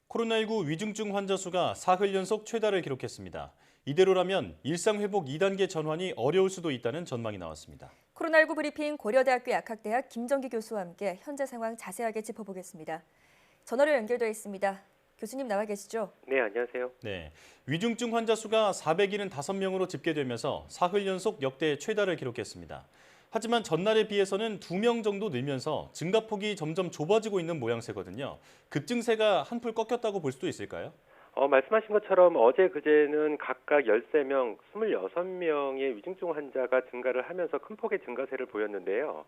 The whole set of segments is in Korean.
코로나19 위중증 환자 수가 사흘 연속 최다를 기록했습니다. 이대로라면 일상회복 2단계 전환이 어려울 수도 있다는 전망이 나왔습니다. 코로나19 브리핑 고려대학교 약학대학 김정기 교수와 함께 현재 상황 자세하게 짚어보겠습니다. 전화로 연결되어 있습니다. 교수님 나와 계시죠? 네, 안녕하세요. 네, 위중증 환자 수가 475명으로 집계되면서 사흘 연속 역대 최다를 기록했습니다. 하지만 전날에 비해서는 2명 정도 늘면서 증가폭이 점점 좁아지고 있는 모양새거든요. 급증세가 한풀 꺾였다고 볼 수도 있을까요? 말씀하신 것처럼 어제 그제는 각각 13명, 26명의 위중증 환자가 증가를 하면서 큰 폭의 증가세를 보였는데요.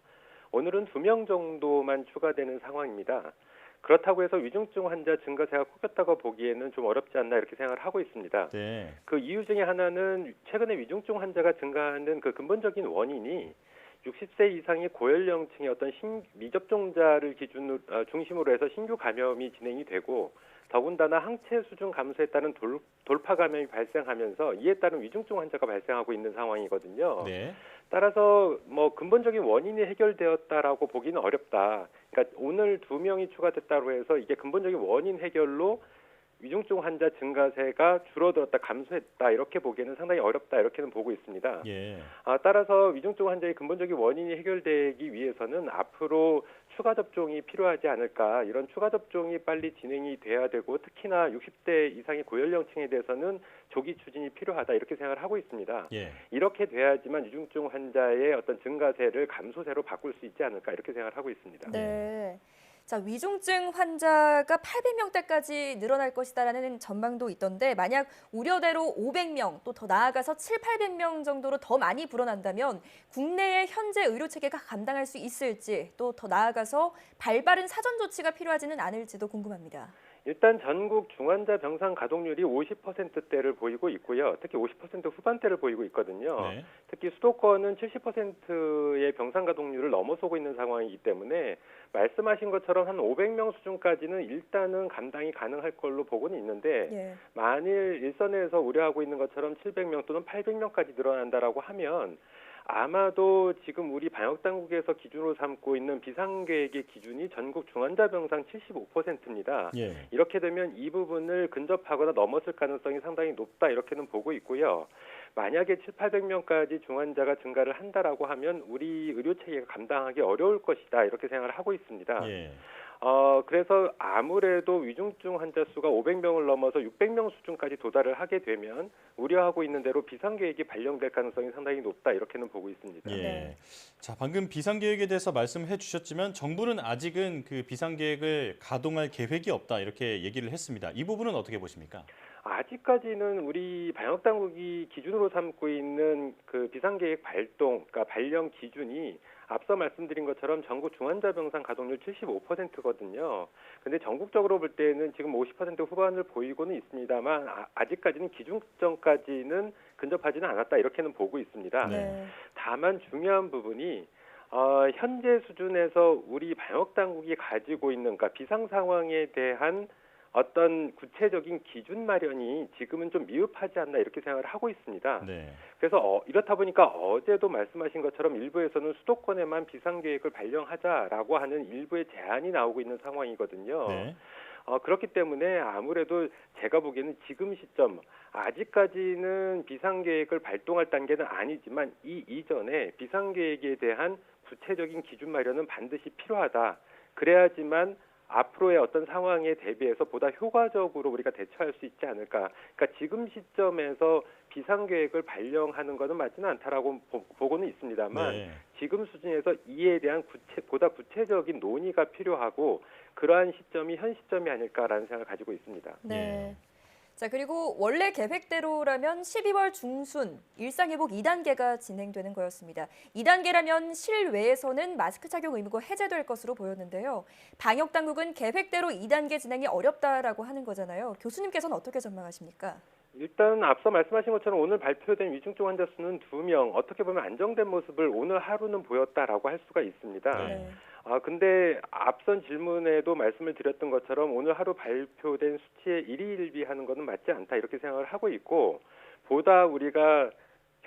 오늘은 2명 정도만 추가되는 상황입니다. 그렇다고 해서 위중증 환자 증가세가 꺾였다고 보기에는 좀 어렵지 않나 이렇게 생각을 하고 있습니다. 네. 그 이유 중에 하나는 최근에 위중증 환자가 증가하는 그 근본적인 원인이 60세 이상의 고연령층의 어떤 미접종자를 중심으로 해서 신규 감염이 진행이 되고 더군다나 항체 수준 감소에 따른 돌파 감염이 발생하면서 이에 따른 위중증 환자가 발생하고 있는 상황이거든요. 네. 따라서 근본적인 원인이 해결되었다라고 보기는 어렵다. 그러니까 오늘 2명이 추가됐다고 해서 이게 근본적인 원인 해결로 위중증 환자 증가세가 줄어들었다, 감소했다 이렇게 보기에는 상당히 어렵다 이렇게는 보고 있습니다. 예. 따라서 위중증 환자의 근본적인 원인이 해결되기 위해서는 앞으로 추가 접종이 필요하지 않을까, 이런 추가 접종이 빨리 진행이 돼야 되고 특히나 60대 이상의 고연령층에 대해서는 조기 추진이 필요하다 이렇게 생각을 하고 있습니다. 예. 이렇게 돼야지만 위중증 환자의 어떤 증가세를 감소세로 바꿀 수 있지 않을까 이렇게 생각을 하고 있습니다. 네. 자, 위중증 환자가 800명대까지 늘어날 것이다라는 전망도 있던데 만약 우려대로 500명 또 더 나아가서 800명 정도로 더 많이 불어난다면 국내의 현재 의료 체계가 감당할 수 있을지 또 더 나아가서 발빠른 사전 조치가 필요하지는 않을지도 궁금합니다. 일단 전국 중환자 병상 가동률이 50%대를 보이고 있고요. 특히 50% 후반대를 보이고 있거든요. 네. 특히 수도권은 70%의 병상 가동률을 넘어서고 있는 상황이기 때문에 말씀하신 것처럼 한 500명 수준까지는 일단은 감당이 가능할 걸로 보고는 있는데 예. 만일 일선에서 우려하고 있는 것처럼 700명 또는 800명까지 늘어난다라고 하면 아마도 지금 우리 방역당국에서 기준으로 삼고 있는 비상계획의 기준이 전국 중환자 병상 75%입니다. 예. 이렇게 되면 이 부분을 근접하거나 넘었을 가능성이 상당히 높다 이렇게는 보고 있고요. 만약에 800명까지 중환자가 증가를 한다라고 하면 우리 의료체계가 감당하기 어려울 것이다 이렇게 생각을 하고 있습니다. 예. 그래서 아무래도 위중증 환자 수가 500명을 넘어서 600명 수준까지 도달을 하게 되면 우려하고 있는 대로 비상계획이 발령될 가능성이 상당히 높다 이렇게는 보고 있습니다. 예. 네. 자, 방금 비상계획에 대해서 말씀해 주셨지만 정부는 아직은 그 비상계획을 가동할 계획이 없다 이렇게 얘기를 했습니다. 이 부분은 어떻게 보십니까? 아직까지는 우리 방역당국이 기준으로 삼고 있는 그 비상계획 그러니까 발령 기준이 앞서 말씀드린 것처럼 전국 중환자 병상 가동률 75%거든요. 근데 전국적으로 볼 때는 지금 50% 후반을 보이고는 있습니다만 아직까지는 기준점까지는 근접하지는 않았다 이렇게는 보고 있습니다. 네. 다만 중요한 부분이 현재 수준에서 우리 방역당국이 가지고 있는 그러니까 비상 상황에 대한 어떤 구체적인 기준 마련이 지금은 좀 미흡하지 않나 이렇게 생각을 하고 있습니다. 네. 그래서 이렇다 보니까 어제도 말씀하신 것처럼 일부에서는 수도권에만 비상계획을 발령하자라고 하는 일부의 제안이 나오고 있는 상황이거든요. 네. 그렇기 때문에 아무래도 제가 보기에는 지금 시점 아직까지는 비상계획을 발동할 단계는 아니지만 이 이전에 비상계획에 대한 구체적인 기준 마련은 반드시 필요하다. 그래야지만 앞으로의 어떤 상황에 대비해서 보다 효과적으로 우리가 대처할 수 있지 않을까. 그러니까 지금 시점에서 비상계획을 발령하는 것은 맞지는 않다라고 보고는 있습니다만 네. 지금 수준에서 이에 대한 보다 구체적인 논의가 필요하고 그러한 시점이 현 시점이 아닐까라는 생각을 가지고 있습니다. 네. 자, 그리고 원래 계획대로라면 12월 중순 일상회복 2단계가 진행되는 거였습니다. 2단계라면 실외에서는 마스크 착용 의무가 해제될 것으로 보였는데요. 방역당국은 계획대로 2단계 진행이 어렵다라고 하는 거잖아요. 교수님께서는 어떻게 전망하십니까? 일단 앞서 말씀하신 것처럼 오늘 발표된 위중증 환자 수는 2명, 어떻게 보면 안정된 모습을 오늘 하루는 보였다라고 할 수가 있습니다. 네. 근데 앞선 질문에도 말씀을 드렸던 것처럼 오늘 하루 발표된 수치에 일희일비하는 것은 맞지 않다 이렇게 생각을 하고 있고 보다 우리가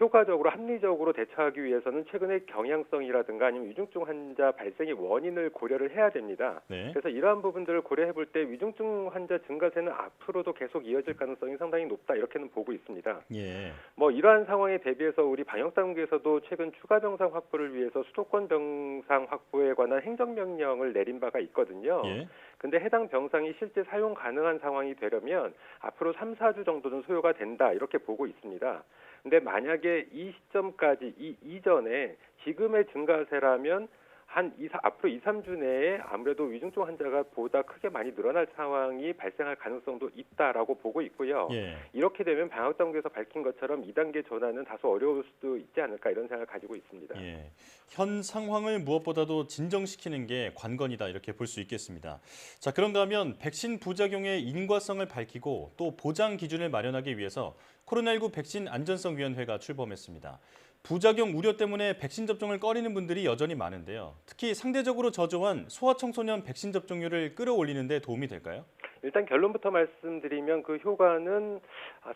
효과적으로 합리적으로 대처하기 위해서는 최근에 경향성이라든가 아니면 위중증 환자 발생의 원인을 고려를 해야 됩니다. 네. 그래서 이러한 부분들을 고려해 볼 때 위중증 환자 증가세는 앞으로도 계속 이어질 가능성이 상당히 높다 이렇게는 보고 있습니다. 예. 뭐 이러한 상황에 대비해서 우리 방역당국에서도 최근 추가 병상 확보를 위해서 수도권 병상 확보에 관한 행정명령을 내린 바가 있거든요. 예. 근데 해당 병상이 실제 사용 가능한 상황이 되려면 앞으로 3, 4주 정도는 소요가 된다 이렇게 보고 있습니다. 근데 만약에 이 시점까지 이 이전에 지금의 증가세라면 앞으로 2, 3주 내에 아무래도 위중증 환자가 보다 크게 많이 늘어날 상황이 발생할 가능성도 있다라고 보고 있고요. 예. 이렇게 되면 방역당국에서 밝힌 것처럼 2단계 전환은 다소 어려울 수도 있지 않을까 이런 생각을 가지고 있습니다. 예. 현 상황을 무엇보다도 진정시키는 게 관건이다 이렇게 볼 수 있겠습니다. 자, 그런가 하면 백신 부작용의 인과성을 밝히고 또 보장 기준을 마련하기 위해서 코로나19 백신 안전성위원회가 출범했습니다. 부작용 우려 때문에 백신 접종을 꺼리는 분들이 여전히 많은데요. 특히 상대적으로 저조한 소아청소년 백신 접종률을 끌어올리는 데 도움이 될까요? 일단 결론부터 말씀드리면 그 효과는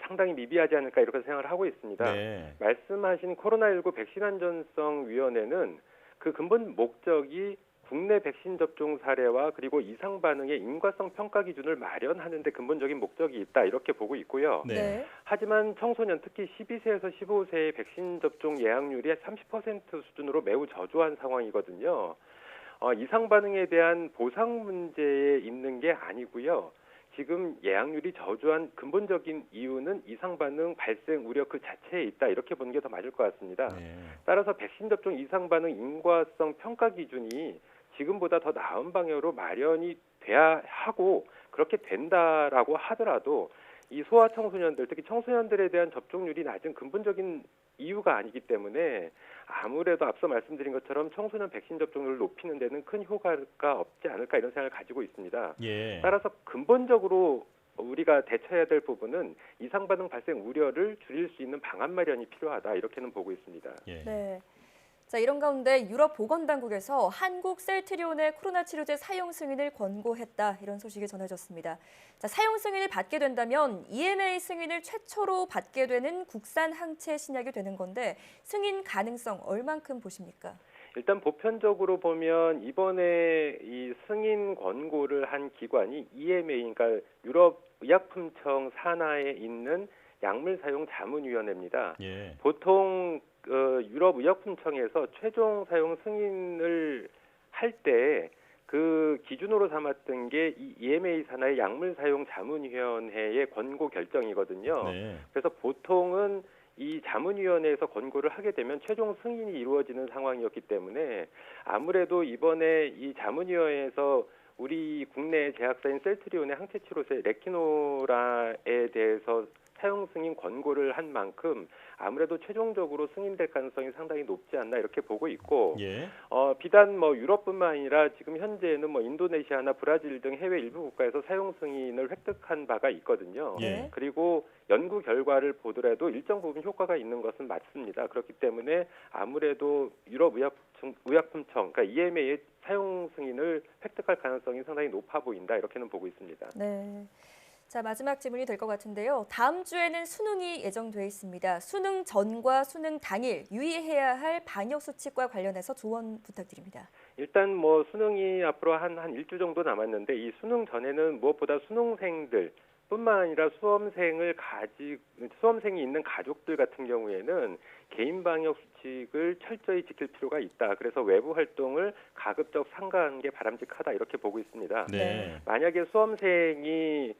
상당히 미비하지 않을까 이렇게 생각을 하고 있습니다. 네. 말씀하신 코로나19 백신 안전성위원회는 그 근본 목적이 국내 백신 접종 사례와 그리고 이상 반응의 인과성 평가 기준을 마련하는 데 근본적인 목적이 있다 이렇게 보고 있고요. 네. 하지만 청소년 특히 12세에서 15세의 백신 접종 예약률이 30% 수준으로 매우 저조한 상황이거든요. 이상 반응에 대한 보상 문제에 있는 게 아니고요. 지금 예약률이 저조한 근본적인 이유는 이상 반응 발생 우려 그 자체에 있다 이렇게 보는 게 더 맞을 것 같습니다. 네. 따라서 백신 접종 이상 반응 인과성 평가 기준이 지금보다 더 나은 방향으로 마련이 돼야 하고 그렇게 된다라고 하더라도 이 소아청소년들 특히 청소년들에 대한 접종률이 낮은 근본적인 이유가 아니기 때문에 아무래도 앞서 말씀드린 것처럼 청소년 백신 접종률을 높이는 데는 큰 효과가 없지 않을까 이런 생각을 가지고 있습니다. 예. 따라서 근본적으로 우리가 대처해야 될 부분은 이상 반응 발생 우려를 줄일 수 있는 방안 마련이 필요하다 이렇게는 보고 있습니다. 예. 네. 자, 이런 가운데 유럽 보건당국에서 한국 셀트리온의 코로나 치료제 사용 승인을 권고했다. 이런 소식이 전해졌습니다. 자, 사용 승인을 받게 된다면 EMA 승인을 최초로 받게 되는 국산 항체 신약이 되는 건데 승인 가능성 얼만큼 보십니까? 일단 보편적으로 보면 이번에 이 승인 권고를 한 기관이 EMA, 그러니까 유럽 의약품청 산하에 있는 약물 사용 자문위원회입니다. 예. 보통 유럽 의약품청에서 최종 사용 승인을 할 때 그 기준으로 삼았던 게 이 EMA 산하의 약물 사용 자문위원회의 권고 결정이거든요. 네. 그래서 보통은 이 자문위원회에서 권고를 하게 되면 최종 승인이 이루어지는 상황이었기 때문에 아무래도 이번에 이 자문위원회에서 우리 국내 제약사인 셀트리온의 항체 치료제 레키노라에 대해서 사용 승인 권고를 한 만큼 아무래도 최종적으로 승인될 가능성이 상당히 높지 않나 이렇게 보고 있고 예. 비단 유럽뿐만 아니라 지금 현재는 인도네시아나 브라질 등 해외 일부 국가에서 사용 승인을 획득한 바가 있거든요. 예. 그리고 연구 결과를 보더라도 일정 부분 효과가 있는 것은 맞습니다. 그렇기 때문에 아무래도 유럽 의약품청, 그러니까 EMA의 사용 승인을 획득할 가능성이 상당히 높아 보인다 이렇게는 보고 있습니다. 네. 자, 마지막 질문이 될 것 같은데요. 다음 주에는 수능이 예정돼 있습니다. 수능 전과 수능 당일 유의해야 할 방역 수칙과 관련해서 조언 부탁드립니다. 일단 수능이 앞으로 한 일주 정도 남았는데 이 수능 전에는 무엇보다 수능생들 뿐만 아니라 수험생이 있는 가족들 같은 경우에는 개인 방역 수칙을 철저히 지킬 필요가 있다. 그래서 외부 활동을 가급적 삼가하는 게 바람직하다 이렇게 보고 있습니다. 네. 만약에 수험생이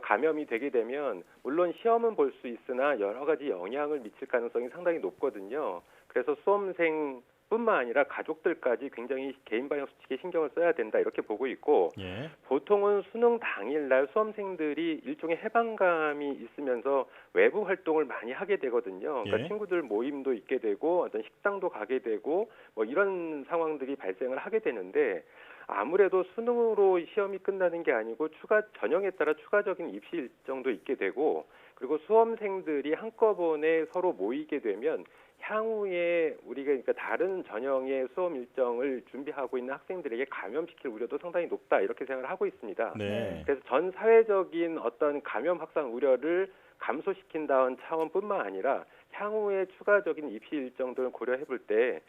감염이 되게 되면 물론 시험은 볼 수 있으나 여러 가지 영향을 미칠 가능성이 상당히 높거든요. 그래서 수험생뿐만 아니라 가족들까지 굉장히 개인 방역 수칙에 신경을 써야 된다 이렇게 보고 있고 예. 보통은 수능 당일날 수험생들이 일종의 해방감이 있으면서 외부 활동을 많이 하게 되거든요. 그러니까 예. 친구들 모임도 있게 되고 어떤 식당도 가게 되고 이런 상황들이 발생을 하게 되는데 아무래도 수능으로 시험이 끝나는 게 아니고 전형에 따라 추가적인 입시 일정도 있게 되고 그리고 수험생들이 한꺼번에 서로 모이게 되면 향후에 우리가 그러니까 다른 전형의 수험 일정을 준비하고 있는 학생들에게 감염시킬 우려도 상당히 높다 이렇게 생각을 하고 있습니다. 네. 그래서 전 사회적인 어떤 감염 확산 우려를 감소시킨다는 차원뿐만 아니라 향후에 추가적인 입시 일정들을 고려해 볼 때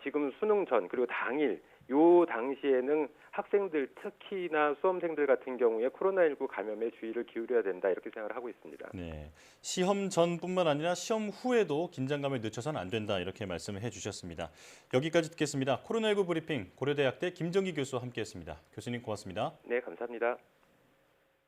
지금 수능 전 그리고 당일 요 당시에는 학생들 특히나 수험생들 같은 경우에 코로나19 감염에 주의를 기울여야 된다 이렇게 생각을 하고 있습니다. 네, 시험 전뿐만 아니라 시험 후에도 긴장감을 늦춰서는 안 된다 이렇게 말씀을 해주셨습니다. 여기까지 듣겠습니다. 코로나19 브리핑 고려대학대 김정기 교수와 함께했습니다. 교수님 고맙습니다. 네, 감사합니다.